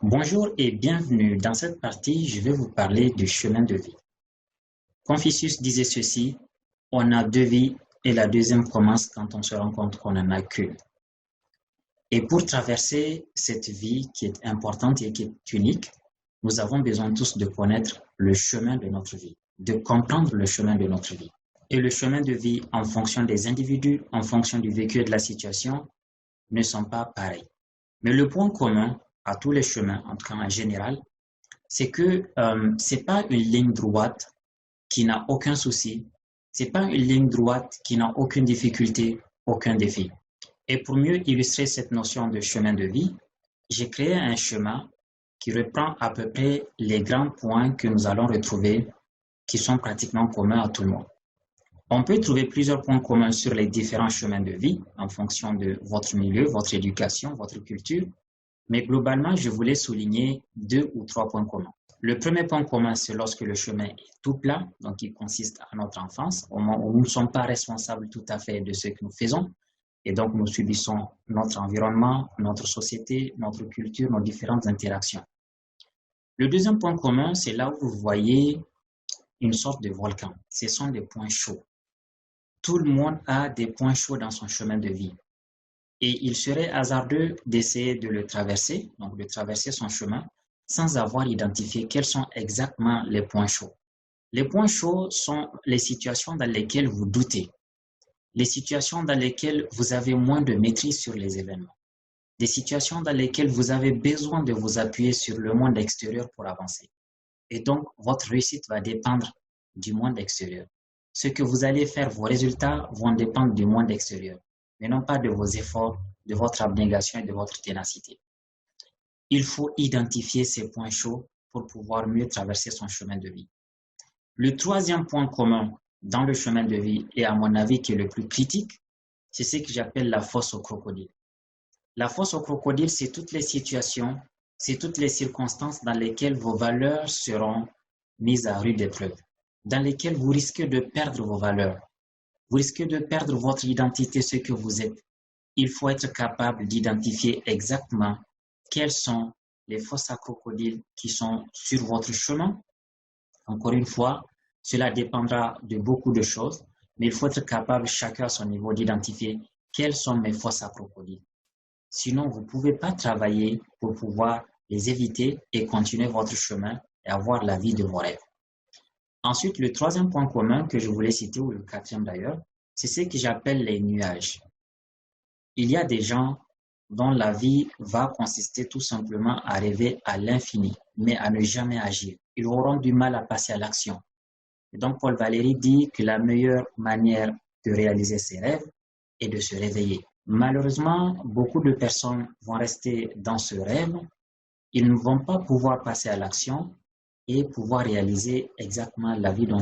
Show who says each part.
Speaker 1: Bonjour et bienvenue. Dans cette partie, je vais vous parler du chemin de vie. Confucius disait ceci, on a deux vies et la deuxième commence quand on se rend compte qu'on n'en a qu'une. Et pour traverser cette vie qui est importante et qui est unique, nous avons besoin tous de connaître le chemin de notre vie, de comprendre le chemin de notre vie. Et le chemin de vie, en fonction des individus, en fonction du vécu et de la situation, ne sont pas pareils. Mais le point commun à tous les chemins, en tout cas en général, c'est que c'est pas une ligne droite qui n'a aucun souci, c'est pas une ligne droite qui n'a aucune difficulté, aucun défi. Et pour mieux illustrer cette notion de chemin de vie, j'ai créé un schéma qui reprend à peu près les grands points que nous allons retrouver qui sont pratiquement communs à tout le monde. On peut trouver plusieurs points communs sur les différents chemins de vie en fonction de votre milieu, votre éducation, votre culture, mais globalement, je voulais souligner 2 ou 3 points communs. Le premier point commun, c'est lorsque le chemin est tout plat, donc il consiste à notre enfance, au moment où nous ne sommes pas responsables tout à fait de ce que nous faisons, et donc nous subissons notre environnement, notre société, notre culture, nos différentes interactions. Le deuxième point commun, c'est là où vous voyez une sorte de volcan. Ce sont des points chauds. Tout le monde a des points chauds dans son chemin de vie. Et il serait hasardeux d'essayer de le traverser, donc de traverser son chemin, sans avoir identifié quels sont exactement les points chauds. Les points chauds sont les situations dans lesquelles vous doutez, les situations dans lesquelles vous avez moins de maîtrise sur les événements, des situations dans lesquelles vous avez besoin de vous appuyer sur le monde extérieur pour avancer. Et donc, votre réussite va dépendre du monde extérieur. Ce que vous allez faire, vos résultats vont dépendre du monde extérieur, mais non pas de vos efforts, de votre abnégation et de votre ténacité. Il faut identifier ces points chauds pour pouvoir mieux traverser son chemin de vie. Le troisième point commun dans le chemin de vie, et à mon avis qui est le plus critique, c'est ce que j'appelle la fosse au crocodile. La fosse au crocodile, c'est toutes les situations, c'est toutes les circonstances dans lesquelles vos valeurs seront mises à rude épreuve, dans lesquelles vous risquez de perdre vos valeurs. Vous risquez de perdre votre identité, ce que vous êtes. Il faut être capable d'identifier exactement quelles sont les fosses à crocodile qui sont sur votre chemin. Encore une fois, cela dépendra de beaucoup de choses, mais il faut être capable, chacun à son niveau, d'identifier quelles sont mes fosses à crocodile. Sinon, vous ne pouvez pas travailler pour pouvoir les éviter et continuer votre chemin et avoir la vie de vos rêves. Ensuite, le troisième point commun que je voulais citer, ou le quatrième d'ailleurs, c'est ce que j'appelle les nuages. Il y a des gens dont la vie va consister tout simplement à rêver à l'infini, mais à ne jamais agir. Ils auront du mal à passer à l'action. Et donc, Paul Valéry dit que la meilleure manière de réaliser ses rêves est de se réveiller. Malheureusement, beaucoup de personnes vont rester dans ce rêve. Ils ne vont pas pouvoir passer à l'action et pouvoir réaliser exactement la vie dont